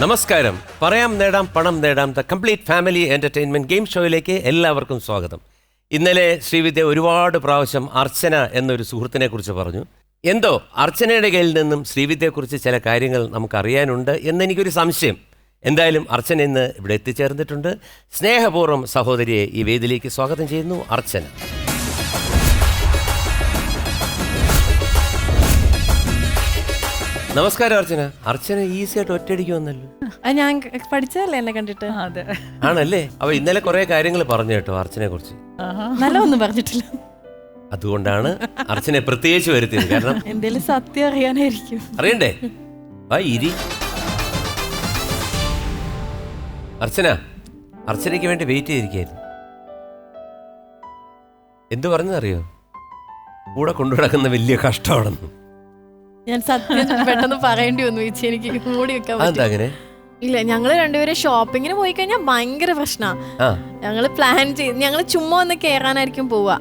നമസ്കാരം. പറയാം നേടാം പണം നേടാം the complete family entertainment game ഷോയിലേക്ക് എല്ലാവർക്കും സ്വാഗതം. ഇന്നലെ ശ്രീവിദ്യ ഒരുപാട് പ്രാവശ്യം അർച്ചന എന്നൊരു സുഹൃത്തിനെ കുറിച്ച് പറഞ്ഞു. എന്തോ അർച്ചനയുടെ കയ്യിൽ നിന്നും ശ്രീവിദ്യയെക്കുറിച്ച് ചില കാര്യങ്ങൾ നമുക്കറിയാനുണ്ട് എന്നെനിക്കൊരു സംശയം. എന്തായാലും അർച്ചന ഇന്ന് ഇവിടെ എത്തിച്ചേർന്നിട്ടുണ്ട്. സ്നേഹപൂർവ്വം സഹോദരിയെ ഈ വേദിയിലേക്ക് സ്വാഗതം ചെയ്യുന്നു. അർച്ചന. നമസ്കാരം അർച്ചന. അർച്ചന ഈസി ആയിട്ട് ഒറ്റയടിക്ക് വന്നല്ലോ. ഞാൻ പഠിച്ചതല്ലേ എന്നെ കണ്ടിട്ട്. അതെ ആണല്ലേ? അപ്പൊ ഇന്നലെ കുറെ കാര്യങ്ങൾ പറഞ്ഞു കേട്ടോ അർച്ചനെ കുറിച്ച്. നല്ല ഒന്നും പറഞ്ഞിട്ടില്ല. അതുകൊണ്ടാണ് അർച്ചനെ പ്രത്യേകിച്ച് വരുത്തിയത്. കാരണം എന്തേലും സത്യം അറിയാനായിരിക്കും. അറിയണ്ടേ? വാ ഇരി. അർച്ചനയ്ക്ക് വേണ്ടി വെയിറ്റ് ചെയ്തിരിക്കായിരുന്നു. എന്തു പറഞ്ഞതറിയോ? കൂടെ കൊണ്ടുനടക്കുന്ന വലിയ കഷ്ടമാണെന്ന്. ഞാൻ സത്യം പെട്ടെന്ന് പറയേണ്ടി വന്നു ചേച്ചി. എനിക്ക് മൂടി വെക്കാൻ അതെന്താ അങ്ങനെ? ഇല്ല, ഞങ്ങള് രണ്ടുപേരും ഷോപ്പിങ്ങിന് പോയി കഴിഞ്ഞാൽ ഭയങ്കര പ്രശ്നമാണ്. ഞങ്ങള് പ്ലാൻ ചെയ്ത് ഞങ്ങള് ചുമ്മാ ഒന്ന് കേറാനായിരിക്കും പോവാ.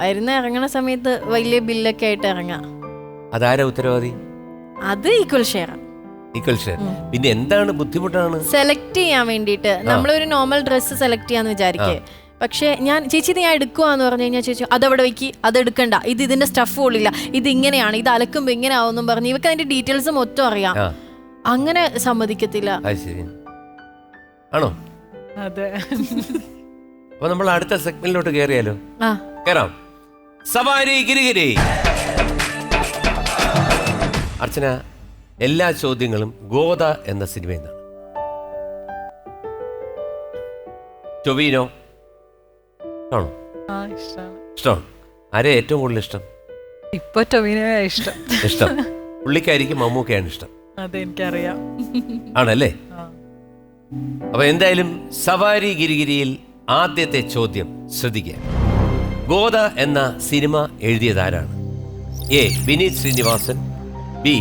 വരുന്ന ഇറങ്ങണ സമയത്ത് വലിയ ബില്ലൊക്കെ ആയിട്ട് ഇറങ്ങാം. അതാരാ ഉത്തരവാദി? അത് ഈക്വൽ ഷെയർ. പിന്നെ എന്താണ് ബുദ്ധിമുട്ടാണ്? സെലക്ട് ചെയ്യാൻ വേണ്ടിട്ട് നമ്മളൊരു നോർമൽ ഡ്രസ്സ് സെലക്ട് ചെയ്യാന്ന് വിചാരിക്കേ. പക്ഷെ ഞാൻ ചേച്ചി ഇത് ഞാൻ എടുക്കുവാന്ന് പറഞ്ഞു കഴിഞ്ഞാൽ ചേച്ചി അതവിടെ വെക്കി, അത് എടുക്കണ്ട, ഇതിന്റെ സ്റ്റഫ് പോലില്ല, ഇത് ഇങ്ങനെയാണ്, ഇത് അലക്കുമ്പോ ഇങ്ങനെ ആവുന്നും പറഞ്ഞു. ഇവക്ക് അതിന്റെ ഡീറ്റെയിൽസ് മൊത്തം അറിയാം. അങ്ങനെ സമ്മതിക്കത്തില്ല. ആണോ? അതെ. അപ്പൊ നമ്മൾ അടുത്ത സെഗ്മെന്റിലോട്ട് കേറിയാലോ? കേറാം. സവാരി ഗിരിഗിരി. അർച്ചന, എല്ലാ ചോദ്യങ്ങളും ഗോദ എന്ന സിനിമയിൽ നിന്നാണ്. ടൊവിനോ ആണോ? ഇഷ്ടമാണ്. ആരെ ഏറ്റവും കൂടുതൽ ഇഷ്ടം? ഇപ്പൊ ടൊവിനോയാ ഇഷ്ടം. പുള്ളിക്കായിരിക്കും മമ്മൂക്കയാണ് ഇഷ്ടം. അതെ, എനിക്കറിയാം. ആണല്ലേ? അപ്പൊ എന്തായാലും സവാരി ഗിരിഗിരിയിൽ ആദ്യത്തെ ചോദ്യം ശ്രദ്ധിക്കുക. ഗോദ എന്ന സിനിമ എഴുതിയതാരാണ്? A Vineeth Sreenivasan, B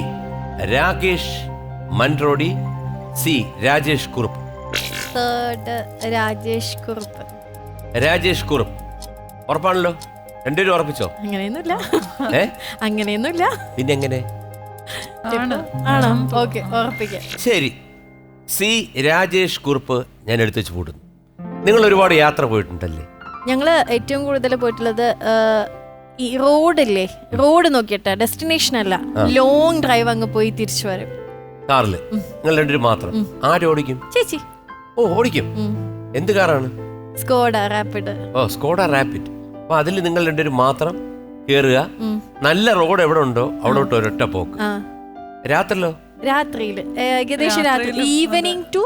Rakesh Mantodi, C Rajesh Kurup. Rajesh Kurup. ഉറപ്പാണല്ലോ? രണ്ടുപേരും ഉറപ്പിച്ചോ? അങ്ങനെയൊന്നുമില്ല. പിന്നെ എങ്ങനെ? ശരി, സി രാജേഷ് കുറുപ്പ് ഞാൻ എടുത്തു വെച്ച് പൂട്ടുന്നു. നിങ്ങൾ ഒരുപാട് യാത്ര പോയിട്ടുണ്ടല്ലേ? ഞങ്ങള് ഏറ്റവും കൂടുതൽ പോയിട്ടുള്ളത് ഈ റോഡില്ലേ, റോഡ് നോക്കിയിട്ട് ഡെസ്റ്റിനേഷൻ അല്ല, ലോങ് ഡ്രൈവ് അങ്ങ് പോയി തിരിച്ചു വരും കാറില്. നിങ്ങൾ രണ്ടുപേരും മാത്രം? ആരോടിക്കും? ചേച്ചി. ഓ, ഓടിക്കും. എന്ത് കാറാണ്? Skoda Rapid. ഓ, സ്കോഡ റാപ്പിഡ്. അപ്പൊ അതിൽ നിങ്ങൾ രണ്ടുപേരും മാത്രം കേറുക. നല്ല റോഡ് എവിടെ ഉണ്ടോ അവിടോട്ട് ഒരൊറ്റ പോക്ക്. രാത്രിയിലോ? രാത്രിയില് ഏകദേശം രാത്രി ഈവനിങ് ടു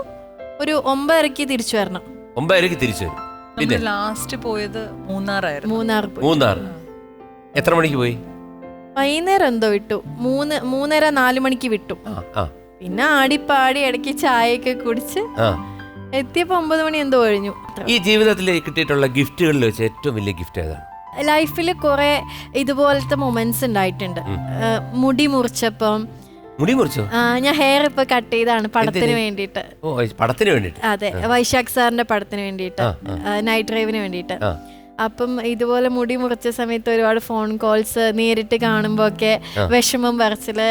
ഒരു 9:30 തിരിച്ചു വരണം. 9:30 തിരിച്ചു വരും. പിന്നെ ലാസ്റ്റ് പോയത് മൂന്നാറായിരുന്നു. മൂന്നാർ. എത്ര മണിക്ക് പോയി? വൈകുന്നേരം എന്തോ വിട്ടു. 3:30-4 മണിക്ക് വിട്ടു. പിന്നെ ആടിപ്പാടി ഇടയ്ക്ക് ചായയൊക്കെ കുടിച്ച് എത്തിയപ്പോ 9 മണി എന്തോ കഴിഞ്ഞു. ഈ ജീവിതത്തിൽ കിട്ടിയിട്ടുള്ള ഗിഫ്റ്റുകളിൽ വെച്ച് ഏറ്റവും വലിയ ഗിഫ്റ്റ് ഏതാണ്? ലൈഫിൽ കുറെ ഇതുപോലത്തെ മൊമെന്റ്സ് ഉണ്ടായിട്ടുണ്ട്. മുടി മുറിച്ചപ്പം. മുടി മുറിച്ചോ? ഞാൻ ഹെയർ ഇപ്പൊ കട്ട് ചെയ്താണ് പടത്തിന് വേണ്ടിട്ട്. പടത്തിന് വേണ്ടിട്ട്? അതെ, വൈശാഖ് സാറിന്റെ പടത്തിന് വേണ്ടിട്ട്, നൈറ്റ് ഡ്രൈവിന് വേണ്ടിട്ട്. അപ്പം ഇതുപോലെ മുടി മുറിച്ച സമയത്ത് ഒരുപാട് ഫോൺ കോൾസ്, നേരിട്ട് കാണുമ്പോ ഒക്കെ വിഷമം പറച്ചില്.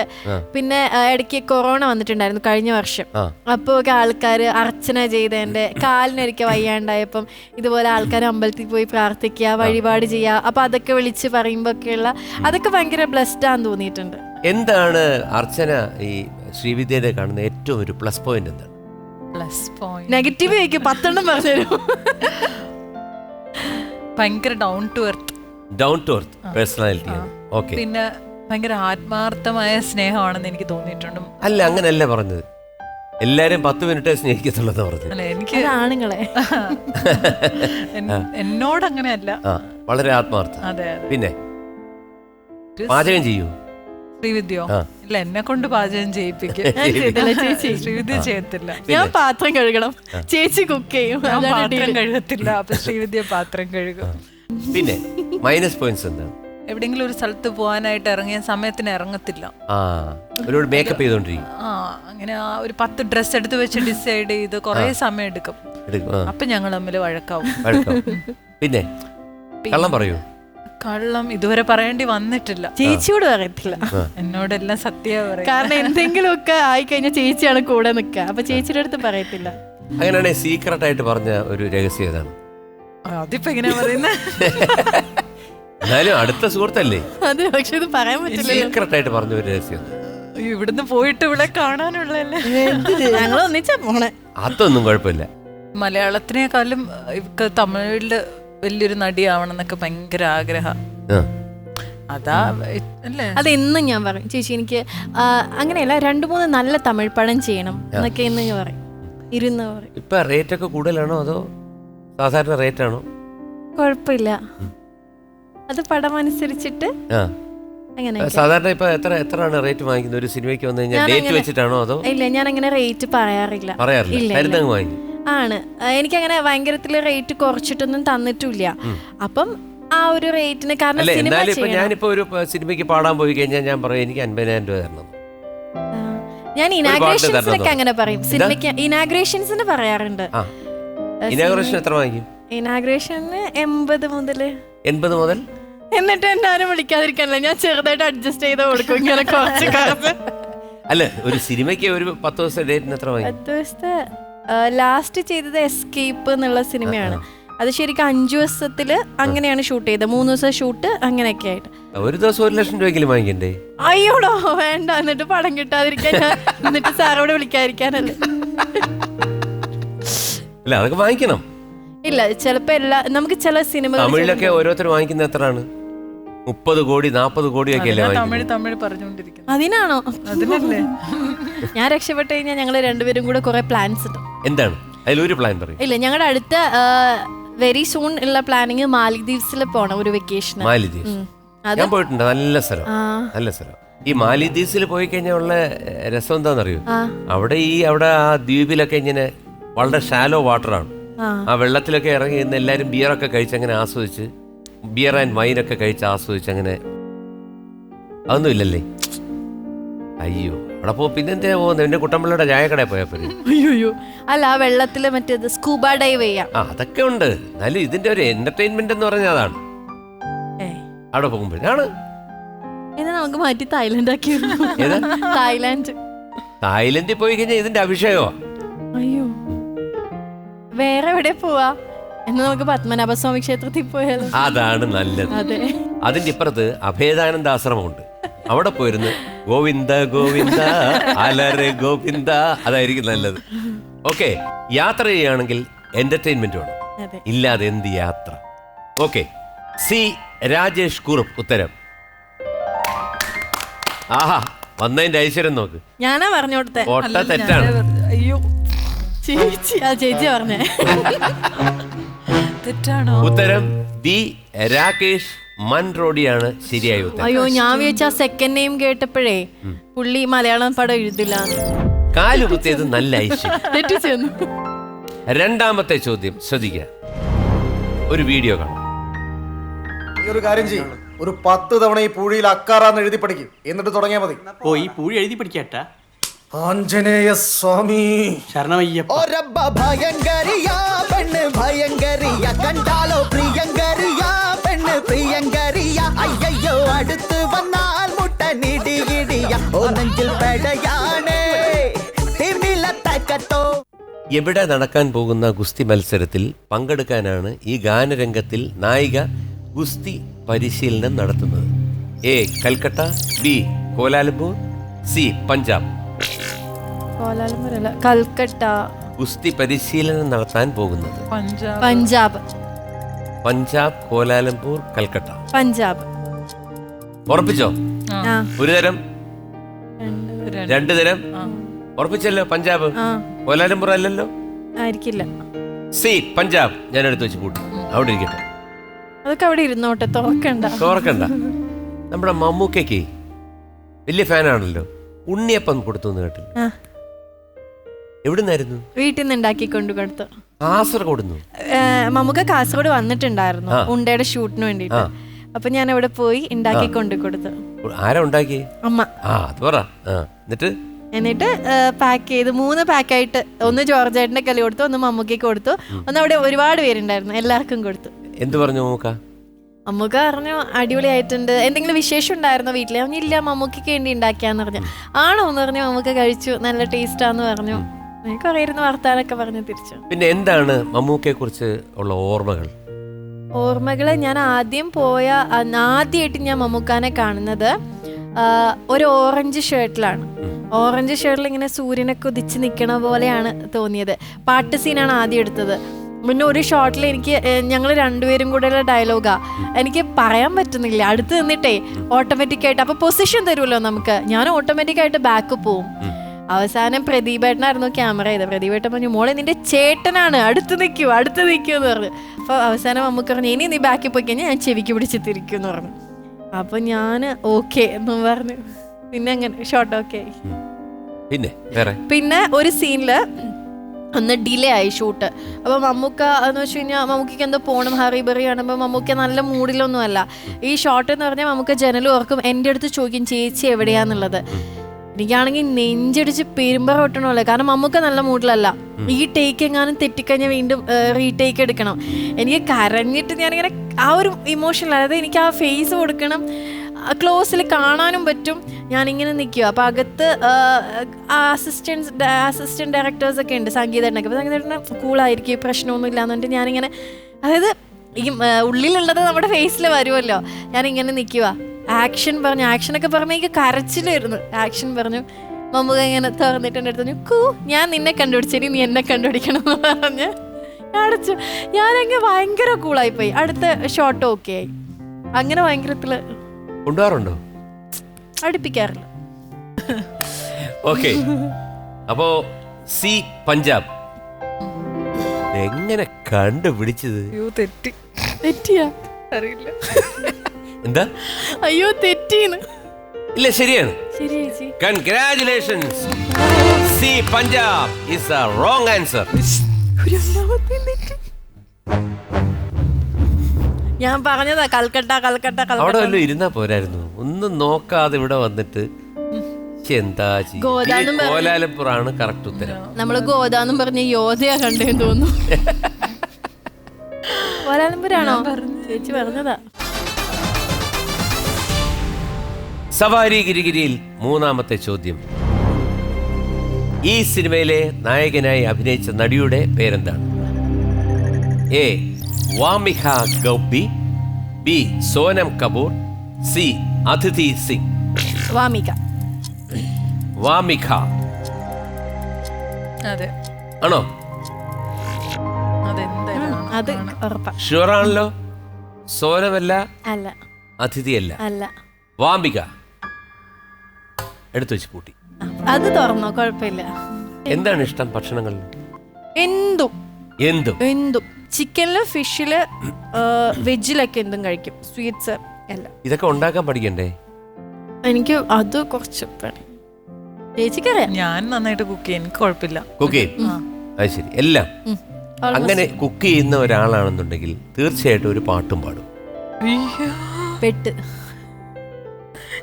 പിന്നെ ഇടയ്ക്ക് കൊറോണ വന്നിട്ടുണ്ടായിരുന്നു കഴിഞ്ഞ വർഷം. അപ്പൊ ഒക്കെ ആൾക്കാർ അർച്ചന ചെയ്തതിന്റെ കാലിനൊരിക്കൽ വയ്യാണ്ടായപ്പം ഇതുപോലെ ആൾക്കാർ അമ്പലത്തിൽ പോയി പ്രാർത്ഥിക്കുക, വഴിപാട് ചെയ്യുക. അപ്പൊ അതൊക്കെ വിളിച്ച് പറയുമ്പോ ഒക്കെയുള്ള അതൊക്കെ ഭയങ്കര ബ്ലെസ്ഡ് ആണെന്ന് തോന്നിയിട്ടുണ്ട്. എന്താണ് അർച്ചന ഈ ശ്രീവിദ്യയുടെ കാണുന്ന ഏറ്റവും ഒരു പ്ലസ് പോയിന്റ്? എന്താണ് പ്ലസ് പോയിന്റ്? നെഗറ്റീവ് ചോദിക്കും, 10 എണ്ണം പറഞ്ഞുതരും. ഭയങ്കര down to earth personality. Okay. പിന്നെ ഭയങ്കര ആത്മാർത്ഥമായ സ്നേഹമാണെന്ന് എനിക്ക് തോന്നിയിട്ടുണ്ട്. അല്ല, അങ്ങനെയല്ല പറഞ്ഞത്. എല്ലാരും 10 മിനിറ്റ് സ്നേഹിക്കത്തുള്ളൂ പറഞ്ഞത്. അല്ല, എനിക്ക് ആണുങ്ങളെ എന്നോട് അങ്ങനെയല്ല, വളരെ ആത്മാർത്ഥം. അതെ. പിന്നെ പാചകം ചെയ്യൂ? ശ്രീവിദ്യോ? ഇല്ല, എന്നെ കൊണ്ട് പാചകം ചെയ്യിപ്പിക്കും. ശ്രീവിദ്യ ചെയ്യത്തില്ല. ഞാൻ പാത്രം കഴുകണം, ചേച്ചി കുക്ക് ചെയ്യും. ഞാൻ പാത്രം കഴുകത്തില്ല, അപ്പൊ ശ്രീവിദ്യ പാത്രം കഴുകും. പിന്നെ മൈനസ് പോയിന്റ്സ് എന്താണ്? എവിടെയെങ്കിലും ഒരു സ്ഥലത്ത് പോകാനായിട്ട് ഇറങ്ങിയ സമയത്തിന് ഇറങ്ങത്തില്ല. മേക്കപ്പ് ചെയ്തോണ്ടിരിക്കും. അങ്ങനെ ഒരു 10 ഡ്രസ് എടുത്ത് വെച്ച് ഡിസൈഡ് ചെയ്ത് കുറെ സമയം എടുക്കും. അപ്പൊ ഞങ്ങൾ തമ്മിൽ വഴക്കാവും. പിന്നെ കള്ളം പറയൂ? കള്ളം ഇതുവരെ പറയേണ്ടി വന്നിട്ടില്ല. ചേച്ചിയോട് പറയത്തില്ല, എന്നോടെല്ലാം സത്യ പറയും. കാരണം എന്തെങ്കിലുമൊക്കെ ആയിക്കഴിഞ്ഞാൽ ചേച്ചിയാണ് കൂടെ നിൽക്കുക. അപ്പൊ ചേച്ചിയുടെ അടുത്ത് പറയത്തില്ല. അങ്ങനെയാണെങ്കിൽ സീക്രട്ട് ആയിട്ട് പറഞ്ഞ ഒരു രഹസ്യം ഏതാണ്? അതിപ്പോ എങ്ങനെയാ പറയുന്നത്? എന്നാലും അടുത്ത സുഹൃത്തല്ലേ, അത് പക്ഷെ ഇത് പറയാൻ പറ്റില്ല. സീക്രട്ട് ആയിട്ട് പറഞ്ഞ ഒരു രഹസ്യം. ഇവിടുന്ന് പോയിട്ട് ഇവിടെ കാണാനുള്ളല്ലേ. ഞങ്ങൾ ഒന്നിച്ചാ പോണേ. അതൊന്നും കുഴപ്പമില്ല. മലയാളത്തിനേക്കാളും ഇവക്ക് തമിഴില് വലിയൊരു നടിയാവണം എന്നൊക്കെ ഭയങ്കര ആഗ്രഹം. അതാ അല്ലേ? അതെന്നും ഞാൻ പറയും, ചേച്ചി എനിക്ക് അങ്ങനെയല്ല, 2-3 നല്ല തമിഴ് പടം ചെയ്യണം എന്നൊക്കെ എന്ന് ഞാൻ പറയും, ഇരുന്ന് പറയും. ഇപ്പൊ റേറ്റ് ഒക്കെ കൂടുതലാണോ അതോ സാധാരണ റേറ്റ് ആണോ? കുഴപ്പമില്ല, അത് പടം അനുസരിച്ചിട്ട് അങ്ങനെ. സാധാരണ ഇപ്പൊ എത്രയാണ് റേറ്റ് വാങ്ങിക്കുന്നത് ഒരു സിനിമയ്ക്ക് വന്നു കഴിഞ്ഞാൽ? ഡേറ്റ് വെച്ചിട്ടാണോ അതോ? ഇല്ല, ഞാൻ അങ്ങനെ റേറ്റ് പറയാറില്ല. വാങ്ങി ആണ്, എനിക്കങ്ങനെ ഭയങ്കരത്തില് റേറ്റ് കുറച്ചിട്ടൊന്നും തന്നിട്ടില്ല. അപ്പം ആ ഒരു റേറ്റിന്, കാരണം ഞാനിപ്പോ ഒരു സിനിമയ്ക്ക് പാടാൻ പോയി കഴിഞ്ഞാൽ ഞാൻ പറയും എനിക്ക് 50,000 രൂപ തരണം. ഞാൻ ഇനാഗ്രേഷൻസിനൊക്കെ അങ്ങനെ പറയും. സിനിമയ്ക്ക് ഇനാഗ്രേഷൻസിന് പറയാറുണ്ട്. ഇനാഗ്രേഷൻ എത്ര വാങ്ങിക്കും? ഇനാഗ്രേഷന് 80 മുതൽ. എന്നിട്ട് എന്നെ ആരും വിളിക്കാതിരിക്കാനല്ല, ഞാൻ ചെറുതായിട്ട് അഡ്ജസ്റ്റ് ചെയ്ത് കൊടുക്കും ഇങ്ങനെ കുറച്ച് കാലത്ത്. അല്ല, ഒരു സിനിമയ്ക്ക് ഒരു 10 ദിവസത്തെ ഡേറ്റിന് എത്ര വാങ്ങി? 10 ദിവസത്തെ ലാസ്റ്റ് ചെയ്തത് എസ്കേപ്പ് എന്നുള്ള സിനിമയാണ്. അത് ശരിക്കും 5 ദിവസത്തില് അങ്ങനെയാണ് ഷൂട്ട് ചെയ്തത്. 3 ദിവസം ഷൂട്ട് അങ്ങനെയൊക്കെ ആയിട്ട്. ഒരു ദിവസം 1 ലക്ഷം രൂപയെങ്കിലും വാങ്ങിക്കണ്ടേ? അയ്യോടോ വേണ്ട, എന്നിട്ട് പടം കിട്ടാതിരിക്കാൻ എന്നിട്ട് സാറോട് വിളിക്കാതിരിക്കാനല്ലേ. അല്ല, അതൊക്കെ വാങ്ങിക്കണം. ഇല്ല, ചിലപ്പോ നമുക്ക് ചില സിനിമ തമിഴിലൊക്കെ ഓരോരുത്തർ വാങ്ങിക്കുന്ന എത്രയാണ്? 30 കോടി 40 കോടിയൊക്കെ അല്ലേ? തമിഴ് പറഞ്ഞുകൊണ്ടിരിക്കുന്നത് അതിനാണോ? അതിനല്ലേ ഞാൻ രക്ഷപ്പെട്ട് കഴിഞ്ഞാൽ ഞങ്ങള് രണ്ടുപേരും കൂടെ കുറെ പ്ലാൻസ് ഉണ്ട്. എന്താണ് അതിലൊരു പ്ലാൻ പറയും? ഇല്ല, ഞങ്ങളുടെ അടുത്ത വെരി സൂൺ ഉള്ള പ്ലാനിങ് മാലിദ്വീപ്സിൽ പോണം ഒരു വെക്കേഷൻ. മാലിദ്വീപ്സ് ഞാൻ പോയിട്ടുണ്ട്, നല്ല സ്ഥലം. ഈ മാലിദ്വീപ്സിൽ പോയി കഴിഞ്ഞാൽ ഉള്ള രസം എന്താണെന്നറിയോ? അവിടെ ആ ദ്വീപിലൊക്കെ ഇങ്ങനെ വളരെ ഷാലോ വാട്ടറാണ്. ആ വെള്ളത്തിലൊക്കെ ഇറങ്ങി നിന്ന് എല്ലാവരും ബിയറൊക്കെ കഴിച്ച് അങ്ങനെ ആസ്വദിച്ച്, ബിയർ ആൻഡ് വൈനൊക്കെ കഴിച്ച് ആസ്വദിച്ച് അങ്ങനെ. അതൊന്നും ഇല്ലല്ലേ? അയ്യോ, അവിടെ പോ. പിന്നെന്താ പോകുന്നത്? എന്റെ കുട്ടമ്പിള്ളയുടെ ചായക്കടയിൽ പോയാൽ പോയി. അയ്യോ, അല്ല, ആ വെള്ളത്തില് മറ്റേത് സ്കൂബ ഡൈവ് ചെയ്യാം. അതൊക്കെ ഉണ്ട്. എന്നാലും ഇതിന്റെ ഒരു എന്റർടൈൻമെന്റ് എന്ന് പറഞ്ഞാൽ അതാണ്. അവിടെ പോകുമ്പോഴാണ്. എന്നാ നമുക്ക് മാറ്റി തായ്ലൻഡ് ആക്കി. തായ്ലൻഡിൽ പോയി കഴിഞ്ഞാൽ ഇതിന്റെ അഭിഷേകമാ. അയ്യോ, വേറെ എവിടെ പോവാ? എന്ന് നമുക്ക് പത്മനാഭസ്വാമി ക്ഷേത്രത്തിൽ പോയാലോ? അതാണ് നല്ലത്. അതിന്റെ ഇപ്പുറത്ത് അഭേദാനന്ദ ആശ്രമമുണ്ട്. അവിടെ പോയിരുന്ന് ഗോവിന്ദ ഗോവിന്ദ അലറെ ഗോവിന്ദ, അതായിരിക്കും നല്ലത്. ഓക്കെ, യാത്ര ചെയ്യുകയാണെങ്കിൽ എന്റർടൈൻമെന്റ് വേണം, ഇല്ലാതെ എന്ത് യാത്ര? ഓക്കെ, സി രാജേഷ് കുറുപ്പ് ഉത്തരം. ആഹാ, വന്നതിന്റെ ഐശ്വര്യം നോക്ക്. ഞാനാ പറഞ്ഞോടത്തെ തെറ്റാണ്. അയ്യോ, ചേച്ചി പറഞ്ഞേ തെറ്റാണോ? ഉത്തരം ബി രാകേഷ് മൻറോഡിയാണ് ശരിയായ ഉത്തരം. അയ്യോ, ഞാൻ വിചാരിച്ച സെക്കൻഡ് നെയിം കേട്ടപ്പോഴേ പുള്ളി മലയാളം പടം എഴുതില്ല. കാലുകുത്തിയത് നല്ല ഐശ്വര്യം. രണ്ടാമത്തെ ചോദ്യം ശ്രദ്ധിക്കുക, ഒരു വീഡിയോ കാണാം. ഒരു കാര്യം ചെയ്യും, ഒരു 10 തവണ ഈ പൂഴിയിൽ അക്കാറാന്ന് എഴുതി പഠിക്കും, എന്നിട്ട് തുടങ്ങിയാൽ മതി. ഓ, ഈ പൂഴി എഴുതി പഠിക്കട്ടാ. ആഞ്ജനേയ സ്വാമി ശരണമയ്യപ്പ. ഭയങ്കരിയാ പെണ്ണ് ഭയങ്കരിയ, കണ്ടാലോ പ്രിയങ്കരിയാ പെണ്ണ് പ്രിയങ്കരിയ, അയ്യോ അടുത്ത് വന്നാൽ മുട്ടനിടിയിടിയ, ഓ നെഞ്ചിൽ പെടയാണേ തിമിലത്തക്കത്തോ. എവിടെ നടക്കാൻ പോകുന്ന ഗുസ്തി മത്സരത്തിൽ പങ്കെടുക്കാനാണ് ഈ ഗാനരംഗത്തിൽ നായിക ഗുസ്തി പരിശീലനം നടത്തുന്നത്? A Calcutta, B Kuala Lumpur, C Punjab. Calcutta. ഗുസ്തി പരിശീലനം നടത്താൻ പോകുന്നത് പഞ്ചാബ്. കോലാലംപൂർ, കൽക്കട്ട. പഞ്ചാബ്. ഉറപ്പിച്ചോ? ഒരു തരം, 2 തരം ഉറപ്പിച്ചല്ലോ. പഞ്ചാബ്. കോലാലംപൂർ അല്ലല്ലോ? ആയിരിക്കില്ല. സി പഞ്ചാബ്. ഞാൻ എടുത്ത് വെച്ച് കൂട്ടി, അവിടെ ഇരിക്കട്ടെ. അതൊക്കെ അവിടെ ഇരുന്നോട്ടെ, തുറക്കണ്ട. നമ്മുടെ മമ്മൂക്കയ്ക്ക് വലിയ ഫാനാണല്ലോ. ഉണ്ണിയപ്പം കൊടുത്തു കേട്ടില്ല? എവിടുന്നായിരുന്നു? വീട്ടിൽ നിന്ന് ഉണ്ടാക്കി കൊണ്ടു കൊടുത്തു. കാസർഗോഡ്. മമ്മൂക്ക കാസർഗോഡ് വന്നിട്ടുണ്ടായിരുന്നു ഉണ്ടയുടെ ഷൂട്ടിന് വേണ്ടിട്ട്. അപ്പൊ ഞാൻ അവിടെ പോയി ഉണ്ടാക്കി കൊണ്ടു കൊടുത്തു. ആരാ ഉണ്ടാക്കി? അമ്മ. അത് പറ. എന്നിട്ട് പാക്ക് ചെയ്ത് 3 പാക്കായിട്ട്, ഒന്ന് ജോർജേട്ടന്റെ കയ്യിൽ കൊടുത്തു, ഒന്ന് മമ്മൂക്കയ്ക്ക് കൊടുത്തു, ഒന്ന് അവിടെ ഒരുപാട് പേരുണ്ടായിരുന്നു, എല്ലാവർക്കും കൊടുത്തു. എന്ത് പറഞ്ഞു മമ്മൂക്ക? മമ്മൂക്ക പറഞ്ഞു അടിപൊളിയായിട്ടുണ്ട്, എന്തെങ്കിലും വിശേഷം ഉണ്ടായിരുന്നോ വീട്ടിൽ? പറഞ്ഞു ഇല്ല, മമ്മൂക്കയ്ക്ക് വേണ്ടി ഉണ്ടാക്കിയാന്ന് പറഞ്ഞു. ആണോ എന്ന് പറഞ്ഞു. മമ്മൂക്ക കഴിച്ചു, നല്ല ടേസ്റ്റാന്ന് പറഞ്ഞു. കുറേ ഇരുന്ന് വർത്താനൊക്കെ പറഞ്ഞു തിരിച്ചു. പിന്നെ എന്താണ് മമ്മൂക്കയെ കുറിച്ച് ഉള്ള ഓർമ്മകള്? ഞാൻ ആദ്യമായിട്ട് ഞാൻ മമ്മൂക്കാനെ കാണുന്നത് ഒരു ഓറഞ്ച് ഷർട്ടിലാണ്. ഓറഞ്ച് ഷർട്ടിൽ ഇങ്ങനെ സൂര്യനൊക്കെ ഉദിച്ച് നിൽക്കണ പോലെയാണ് തോന്നിയത്. പാട്ട് സീനാണ് ആദ്യം എടുത്തത്. പിന്നെ ഒരു ഷോട്ടിൽ എനിക്ക് ഞങ്ങൾ രണ്ടുപേരും കൂടെയുള്ള ഡയലോഗാ എനിക്ക് പറയാൻ പറ്റുന്നില്ല. അടുത്ത് നിന്നിട്ടേ ഓട്ടോമാറ്റിക്കായിട്ട് അപ്പോൾ പൊസിഷൻ തരുമല്ലോ നമുക്ക്, ഞാൻ ഓട്ടോമാറ്റിക്കായിട്ട് ബാക്ക് പോവും. അവസാനം പ്രദീപേട്ടനായിരുന്നു ക്യാമറ ചെയ്തത്. പ്രദീപേട്ടൻ പറഞ്ഞു മോളെ നിന്റെ ചേട്ടനാണ്, അടുത്ത് നിൽക്കൂ എന്ന് പറഞ്ഞു. അപ്പോൾ അവസാനം നമുക്ക് പറഞ്ഞു ഇനി നീ ബാക്കിൽ പോയി കഴിഞ്ഞാൽ ഞാൻ ചെവിക്ക് പിടിച്ച് തിരിക്കും എന്ന് പറഞ്ഞു. അപ്പോൾ ഞാൻ ഓക്കെ എന്ന് പറഞ്ഞു. പിന്നെ അങ്ങനെ ഷോട്ട് ഓക്കെ ആയി. പിന്നെ ഒരു സീനില് ഒന്ന് ഡിലേ ആയി ഷൂട്ട്. അപ്പോൾ മമ്മൂക്ക എന്ന് വെച്ച് കഴിഞ്ഞാൽ മമ്മൂക്കയ്ക്ക് എന്തോ പോകണം, ഹറി ബറി കാണുമ്പോൾ മമ്മൂക്ക നല്ല മൂഡിലൊന്നും അല്ല. ഈ ഷോട്ട് എന്ന് പറഞ്ഞാൽ മമ്മൂക്ക ജനലും ഓർക്കും എൻ്റെ അടുത്ത് ചോദിക്കും ചേച്ചി എവിടെയാന്നുള്ളത്. എനിക്കാണെങ്കിൽ നെഞ്ചടിച്ച് പെരുമ്പറ ഒട്ടണമല്ലോ, കാരണം മമ്മൂക്ക നല്ല മൂഡിലല്ല. ഈ ടേക്ക് എങ്ങാനും തെറ്റിക്കഴിഞ്ഞാൽ വീണ്ടും റീടേക്ക് എടുക്കണം. എനിക്ക് കരഞ്ഞിട്ട് ഞാനിങ്ങനെ ആ ഒരു ഇമോഷണൽ, അതായത് എനിക്ക് ആ ഫേസ് കൊടുക്കണം, ക്ലോസിൽ കാണാനും പറ്റും. ഞാനിങ്ങനെ നിൽക്കുക. അപ്പോൾ അകത്ത് അസിസ്റ്റന്റ് ഡയറക്ടേഴ്സൊക്കെ ഉണ്ട്, സംഗീതത്തിനൊക്കെ. അപ്പോൾ സംഗീതത്തിന് കൂളായിരിക്കും, പ്രശ്നമൊന്നും ഇല്ലാന്ന് പറഞ്ഞിട്ട് ഞാനിങ്ങനെ, അതായത് ഈ ഉള്ളിലുള്ളത് നമ്മുടെ ഫേസിൽ വരുമല്ലോ. ഞാനിങ്ങനെ നിൽക്കുക. ആക്ഷൻ പറഞ്ഞു, ആക്ഷനൊക്കെ പറഞ്ഞാൽ എനിക്ക് കരച്ചിലായിരുന്നു. ആക്ഷൻ പറഞ്ഞു. മമ്മൂക്ക ഇങ്ങനെ തുറന്നിട്ട് എൻ്റെ അടുത്ത് പറഞ്ഞു ഞാൻ നിന്നെ കണ്ടുപിടിച്ചേരി നീ എന്നെ കണ്ടുപിടിക്കണം എന്ന് പറഞ്ഞ് അടച്ചു. ഞാനങ്ങനെ ഭയങ്കര കൂളായിപ്പോയി. അടുത്ത ഷോട്ട് ഓക്കെ ആയി. അങ്ങനെ ഭയങ്കരത്തില് കൊണ്ടുപോകാറുണ്ടോ? അടുപ്പിക്കാറില്ല. ഓക്കെ, അപ്പോ സി പഞ്ചാബ് എങ്ങനെ കണ്ടുപിടിച്ചത്? തെറ്റിയാ അറിയില്ല. എന്താ? അയ്യോ തെറ്റീന്ന്. ഇല്ല, ശരിയാണ്. ശരി ചേച്ചി. Congratulations. C Punjab is A wrong answer. ഞാൻ പറഞ്ഞതാ കൽക്കട്ട. അവിടെ വല്ലതും ഇരുന്നാ പോരായിരുന്നു? ഒന്നും നോക്കാതെ ഇവിടെ വന്നിട്ട് എന്താ കോലാലംപൂറാണ് കറക്റ്റ് ഉത്തരം. നമ്മള് ഗോദാന്നും പറഞ്ഞ യോധയാ കണ്ടേന്ന് തോന്നുന്നു. കോലാലംപൂരാണോ? ചേച്ചി പറഞ്ഞതാ. സവാരി ഗിരിഗിരിയിൽ മൂന്നാമത്തെ ചോദ്യം. ഈ സിനിമയിലെ നായകനായി അഭിനയിച്ച നടിയുടെ പേരെന്താണ്? A Wamiqa Gabbi, B Sonam Kapoor, C Aditi Singh. Vamika അതെ ആണോ? അത് ഉറപ്പാ. ഷുവറാണല്ലോ. സോനമല്ല, അല്ല, അതിഥിയല്ല, അല്ല, വാമിക. എടുത്തു വെച്ച് കൂട്ടി. അത് തുറന്നോ, കുഴപ്പമില്ല. എന്താണ് ഇഷ്ടം ഭക്ഷണങ്ങളിൽ? എന്തും ചിക്കനില്, ഫിഷില്, വെജിലൊക്കെ എന്തും കഴിക്കും. സ്വീറ്റ്സ് എല്ലാം. ഇതൊക്കെ ഉണ്ടാക്കാൻ പഠിക്കണ്ടേ? എനിക്ക് അത് കുറച്ച് ചേച്ചിക്കറിയാം. ഞാൻ നന്നായിട്ട് കുക്ക് ചെയ്യും, എനിക്ക് കുഴപ്പമില്ല. കുക്ക് ചെയ്യും. അത് ശരി. എല്ലാം അങ്ങനെ കുക്ക് ചെയ്യുന്ന ഒരാളാണെന്നുണ്ടെങ്കിൽ തീർച്ചയായിട്ടും ഒരു പാട്ടും പാടും. പെട്ട്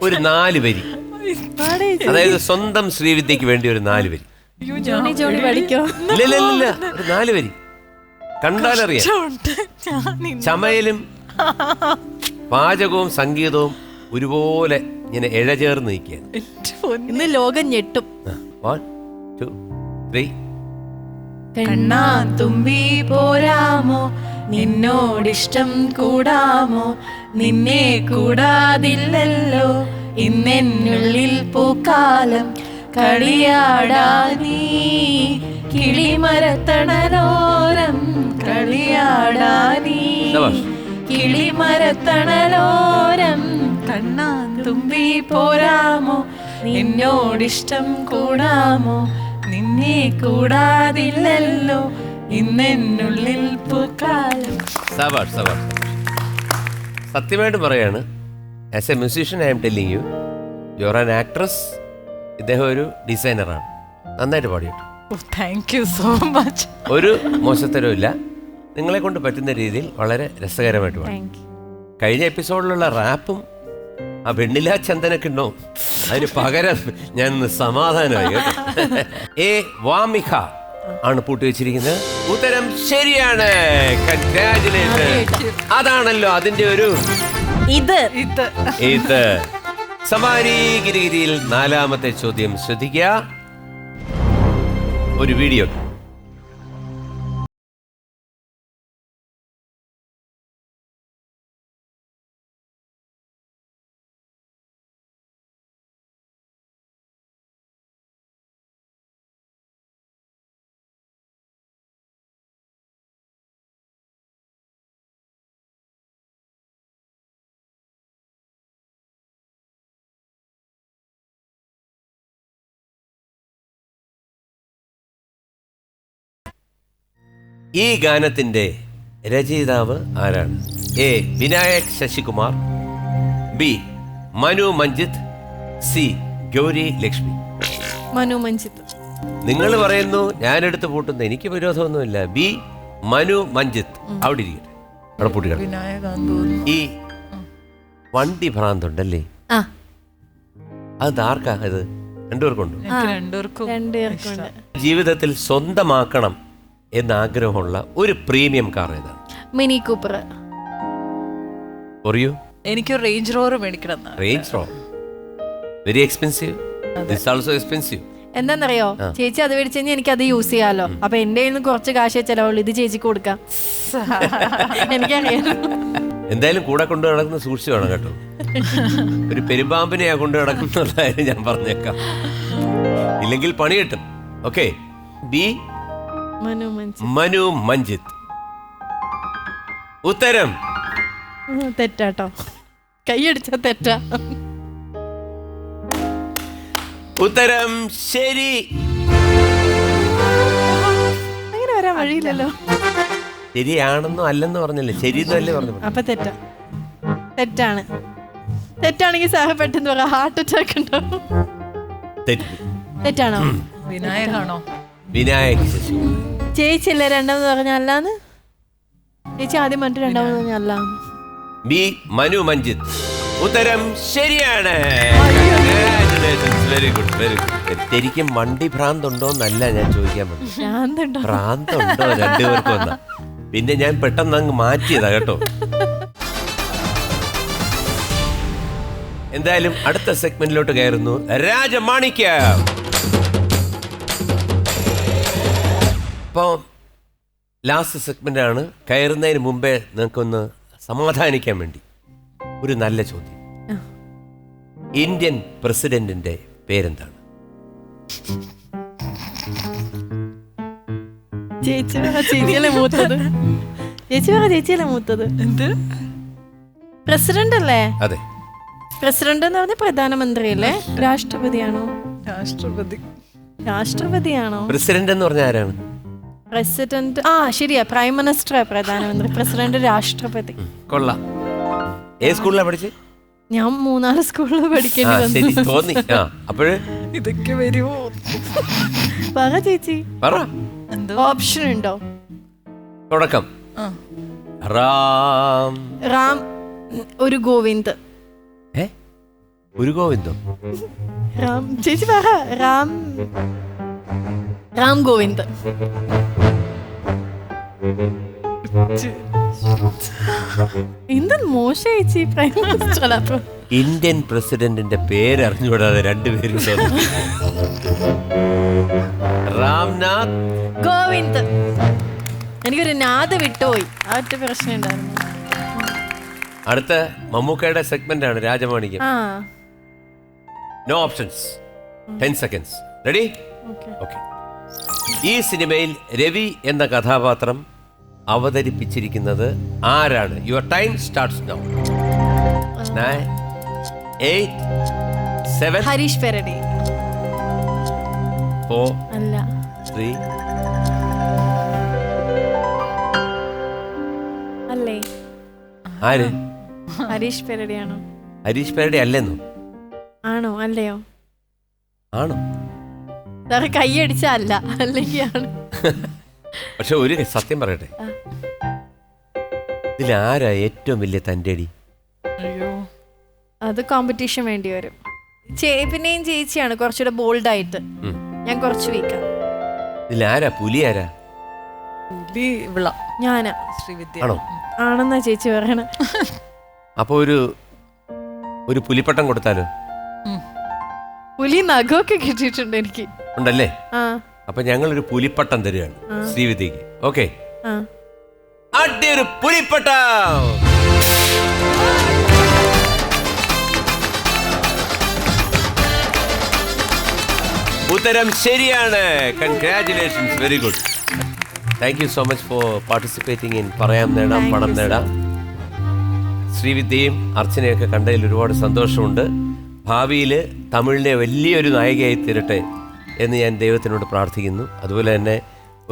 ഒരു 4 വരി, അതായത് സ്വന്തം ശ്രീവിദ്യക്ക് വേണ്ടി ഒരു 4 വരി. ജോണി പഠിക്കോ? ഇല്ല, ഒരു 4 വരി കണ്ടാലറിയാം. ചമയലും പാചകവും സംഗീതവും ഒരുപോലെ ഇങ്ങനെ ഇഴചേർന്ന് നിൽക്കുകയാണ്. ഇന്ന് ലോകം ഞെട്ടും. 1 2 3. കണ്ണാ തുമ്പി പോരാമോ, നിന്നോടിഷ്ടം കൂടാമോ, നിന്നെ കൂടാതില്ലല്ലോ ഇന്നെന്നുള്ളിൽ പൂക്കാലം. കളിയാടാനീ കിളിമരത്തണലോരം, കളിയാടാനീ കിളിമരത്തണലോരം. കണ്ണാ തുമ്പി പോരാമോ, നിന്നോടിഷ്ടം കൂടാമോ, നിന്നെ കൂടാതില്ലല്ലോ ഇന്നെന്നുള്ളിൽ പൂക്കാലം. സത്യമായിട്ട് പറയാണ്, as a musician I am telling you, you are an actress. ഇദ്ദേഹം ഒരു ഡിസൈനറാണ്. നന്നായിട്ട് പാടിയിട്ടു. Thank you so much. ഒരു മോശത്തരവും ഇല്ല. നിങ്ങളെ കൊണ്ട് പറ്റുന്ന രീതിയിൽ വളരെ രസകരമായിട്ട് പാടി. കഴിഞ്ഞ എപ്പിസോഡിലുള്ള റാപ്പും ആ വെണ്ണില ചന്ദനൊക്കെ ഉണ്ടോ, അതിന് പകരം ഞാൻ സമാധാനമായി. എ വാമിഖ ആണ് പൂട്ടിവെച്ചിരിക്കുന്നത്. ഉത്തരം ശരിയാണ്. കൺഗ്രാറ്റുലേഷൻ. അതാണല്ലോ അതിന്റെ ഒരു ഇത്. സവാരി ഗിരിഗിരിയിൽ 4ാമത്തെ ചോദ്യം ശ്രദ്ധിക്കുക. ഒരു വീഡിയോ. ഈ ഗാനത്തിന്റെ രചയിതാവ് ആരാണ്? A Vinayak Sasikumar, B Manu Manjith, C Gauri Lakshmi. Manu Manjith. നിങ്ങൾ പറയുന്നു ഞാനെടുത്ത് പൂട്ടുന്നു, എനിക്ക് വിരോധമൊന്നുമില്ല. ബി മനു മഞ്ജിത്ത്. അവിടെ ഇരിക്കട്ടെ, അവിടെ പൂട്ടിക്കണം. വിനായകാന്ന് തോന്നുന്നു. ഈ വണ്ടി ഭ്രാന്തുണ്ടല്ലേ, ആ അത് ആർക്കാ? അത് രണ്ടുപേർക്കുണ്ടോ? എനിക്ക് രണ്ടുപേർക്കും രണ്ടുപേർക്കുണ്ട്. ജീവിതത്തിൽ സ്വന്തമാക്കണം എന്നാഗ്രഹമുള്ള ഒരു പ്രീമിയം കാർ ഏതാണ്? Mini Cooper. പറയൂ. എനിക്കൊരു റേഞ്ച് റോവർ മേടിക്കണം എന്നാ. Range rover very expensive. This also expensive. എന്താന്നറിയോ, ചേച്ചി അത് മേടിച്ചു കഴിഞ്ഞാൽ എനിക്ക് അത് യൂസ് ചെയ്യാലോ. അപ്പൊ എന്റെ കയ്യിൽ നിന്ന് കുറച്ച് കാശേ ചെലവുള്ളൂ, ഇത് ചേച്ചിക്ക് കൊടുക്കാം. എനിക്കറിയാം. എന്തായാലും കൂടെ കൊണ്ടു നടക്കുന്ന സൂക്ഷിച്ചു വേണം കേട്ടോ. ഒരു പെരുമ്പാമ്പിനെയാ കൊണ്ടു നടക്കുന്നതായാലും ഞാൻ പറഞ്ഞേക്കാം, ഇല്ലെങ്കിൽ പണി കിട്ടും. ഓക്കെ. ബി മനു മഞ്ജിത്ത്. ഉത്തരം തെറ്റാട്ടോ, കൈയടിച്ച തെറ്റാ. ഉത്തരം ശരി. അങ്ങനെ വരാൻ വഴിയില്ലല്ലോ. ശരിയാണെന്നോ അല്ലെന്നോ പറഞ്ഞല്ലേ, ശരിയെന്നല്ലേ പറഞ്ഞു. അപ്പൊ തെറ്റാണ്. തെറ്റാണെങ്കിൽ സാഹ പെട്ടെന്ന് പറയാം ഹാർട്ട് അറ്റാക്ക് ഉണ്ടാവും. തെറ്റാണോ? വിനായകാണോ? വിനായക് ശശി. ചേച്ചി അല്ലേ രണ്ടാമത് പറഞ്ഞ അല്ലാന്ന്? ചേച്ചി ആദ്യം പറഞ്ഞിട്ട് രണ്ടാമത് പറഞ്ഞ അല്ലാന്ന്. ബി മനു മഞ്ജിത്ത്. ഉത്തരം ശരിയാണ്. Very good, very good. ശരിക്കും വണ്ടി ഭ്രാന്തുണ്ടോന്നല്ല ഞാൻ ചോദിക്കാൻ പറ്റും, ഭ്രാന്തുണ്ടോ രണ്ടുപേർക്കും എന്നാ. പിന്നെ ഞാൻ പെട്ടെന്ന് അങ്ങ് മാറ്റിയതാ കേട്ടോ. എന്തായാലും അടുത്ത സെഗ്മെന്റിലോട്ട് കയറുന്നു. രാജമാണിക്യം. അപ്പോൾ ലാസ്റ്റ് സെഗ്മെന്റ് ആണ്. കയറുന്നതിന് മുമ്പേ നിങ്ങൾക്കൊന്ന് സമാധാനിക്കാൻ വേണ്ടി ഒരു നല്ല ചോദ്യം. ഇന്ത്യൻ പ്രസിഡന്റിന്റെ പേരെന്താണ്? ചേച്ചിയല്ലേ മൂത്തത്? ചേച്ചിയല്ലേ മൂത്തത്? എന്ത് പ്രസിഡന്റ് അല്ലേ? അതെ. പ്രസിഡന്റ് എന്ന് പറഞ്ഞ പ്രധാനമന്ത്രി അല്ലേ? രാഷ്ട്രപതിയാണോ? രാഷ്ട്രപതിയാണോ? പ്രസിഡന്റ് എന്ന് പറഞ്ഞ ആരാണ്? പ്രസിഡന്റ്. ആ ശരിയാ, പ്രൈം മിനിസ്റ്റർ, പ്രധാനമന്ത്രി. പ്രസിഡന്റ് രാഷ്ട്രപതി. കൊള്ളാം. ഏത് സ്കൂളിലാണ് പഠിച്ചത്? ഞാൻ 3-4 സ്കൂളിൽ പഠിക്കേണ്ടി ശരി, വന്നു. തോന്നി. അപ്പോഴ് ഇതൊക്കെ വരുമോ? പറ ചേച്ചി, പറ. ഓപ്ഷൻ ഉണ്ടോ? തുടക്കം. റാം. റാം. ഒരു ഗോവിന്ദ്. ഒരു ഗോവിന്ദോ? റാം. ചേച്ചി പറ. റാം. റാം ഗോവിന്ദ്. എന്ത് മോശ ചേച്ചി, പ്രൈം മിനിസ്റ്റർ. അപ്പൊ ഇന്ത്യൻ പ്രസിഡന്റിന്റെ പേര് അറിഞ്ഞുകൂടാതെ രണ്ടുപേരും രാംനാഥ് കോവിന്ദ്. എനിക്കൊരു നാഥ് വിട്ടുപോയി, ആ ഒറ്റ പ്രശ്നം ഉണ്ടായിരുന്നു. അടുത്ത മമ്മൂക്കയുടെ സെഗ്മെന്റ് ആണ് രാജമാണിക്യം. ആ no options. 10 seconds. Ready? Okay. ഈ സിനിമയിൽ രവി എന്ന കഥാപാത്രം അവതരിപ്പിച്ചിരിക്കുന്നത് ആരാണ്? Your time starts now. 9, 8, 7, Harish Peradi. 4, അല്ല. 3. അല്ലേ? ആര്? ഹരീഷ് പെരടിയാണോ? ഹരീഷ് പേരുടെ അല്ലെന്നോ? ആണോ? അല്ലയോ? ആണോ? സാറ് കൈയടിച്ച അല്ല, അല്ലെങ്കിൽ ആണ്. പക്ഷെ ഒരു സത്യം പറയട്ടെ, ഇതിലാരാ ഏറ്റവും വലിയ തൻ്റെ അടി? അത് കോമ്പറ്റീഷൻ വേണ്ടി വരും. പിന്നെയും ചേച്ചിയാണ് കുറച്ചുകൂടെ ബോൾഡായിട്ട്. ഞാൻ കുറച്ച് വീക്കാം. ഇതിലാരാ പുലി ആരാ? പുലി വിള ഞാനാ. ശ്രീവിദ്യ. ആണോ? ആണെന്നാ ചേച്ചി പറയണ. അപ്പൊ ഒരു പുലിപ്പട്ടം കൊടുത്താലോ? പുലി നഖമൊക്കെ കിട്ടിയിട്ടുണ്ട് എനിക്ക്. ഉണ്ടല്ലേ? ആ അപ്പൊ ഞങ്ങളൊരു പുലിപ്പട്ടം തരികയാണ് ശ്രീവിദ്യക്ക്. ഓക്കെ, ആ അടിയൊരു പുലിപ്പട്ടം. ഉത്തരം ശരിയാണ്. Congratulations, very good. Thank you so much for participating in പറയാം നേടാം പണം നേടാം. ശ്രീവിദ്യയും അർച്ചനയൊക്കെ കണ്ടതിൽ ഒരുപാട് സന്തോഷമുണ്ട്. ഭാവിയിൽ തമിഴിലെ വലിയൊരു നായികയായി തീരട്ടെ എന്ന് ഞാൻ ദൈവത്തിനോട് പ്രാർത്ഥിക്കുന്നു. അതുപോലെ തന്നെ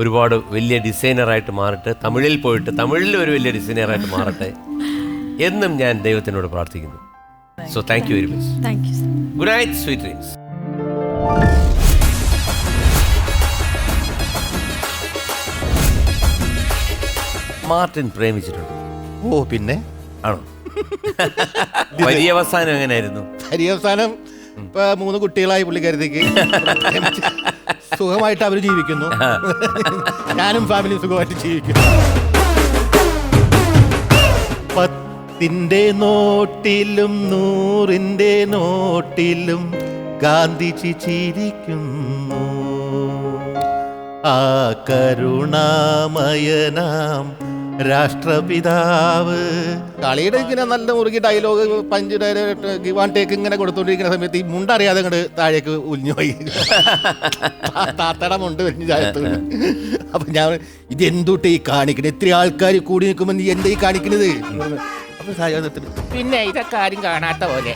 ഒരുപാട് വലിയ ഡിസൈനറായിട്ട് മാറട്ടെ, തമിഴിൽ പോയിട്ട് തമിഴിൽ ഒരു വലിയ ഡിസൈനറായിട്ട് മാറട്ടെ എന്നും ഞാൻ ദൈവത്തിനോട് പ്രാർത്ഥിക്കുന്നു. So thank you very much. Thank you. Good night, sweet dreams. Martin പ്രേമിച്ചിട്ടുണ്ട്? ഓ പിന്നെ ആണോ? പര്യവസാനം എങ്ങനെയായിരുന്നു? പര്യവസാനം ഇപ്പൊ 3 കുട്ടികളായി പുള്ളിക്കാരത്തേക്ക് സുഖമായിട്ട് അവര് ജീവിക്കുന്നു. ഞാനും ഫാമിലിയും സുഖമായിട്ട് ജീവിക്കുന്നു. 10 നോട്ടിലും 100 നോട്ടിലും ഗാന്ധിജി ചിരിക്കുന്നു. ആ കരുണാമയനാം രാഷ്ട്രപിതാവ്. കളിയുടെ ഇങ്ങനെ നല്ല മുറുകി dialogue punch give and take ഇങ്ങനെ കൊടുത്തോണ്ടിരിക്കുന്ന സമയത്ത് ഈ മുണ്ടറിയാതെ അങ്ങോട്ട് താഴേക്ക് ഉലിഞ്ഞു പോയി. താത്തട മുണ്ട് വലിഞ്ഞു ചായത്ത്. അപ്പൊ ഞാൻ ഇത് എന്തുട്ട് ഈ കാണിക്കണത്? ഇത്തിരി ആൾക്കാർ കൂടി നിൽക്കുമ്പോ നീ എന്താ ഈ കാണിക്കണത്? അപ്പൊ പിന്നെ ഇതൊക്കെ ആരും കാണാത്ത പോലെ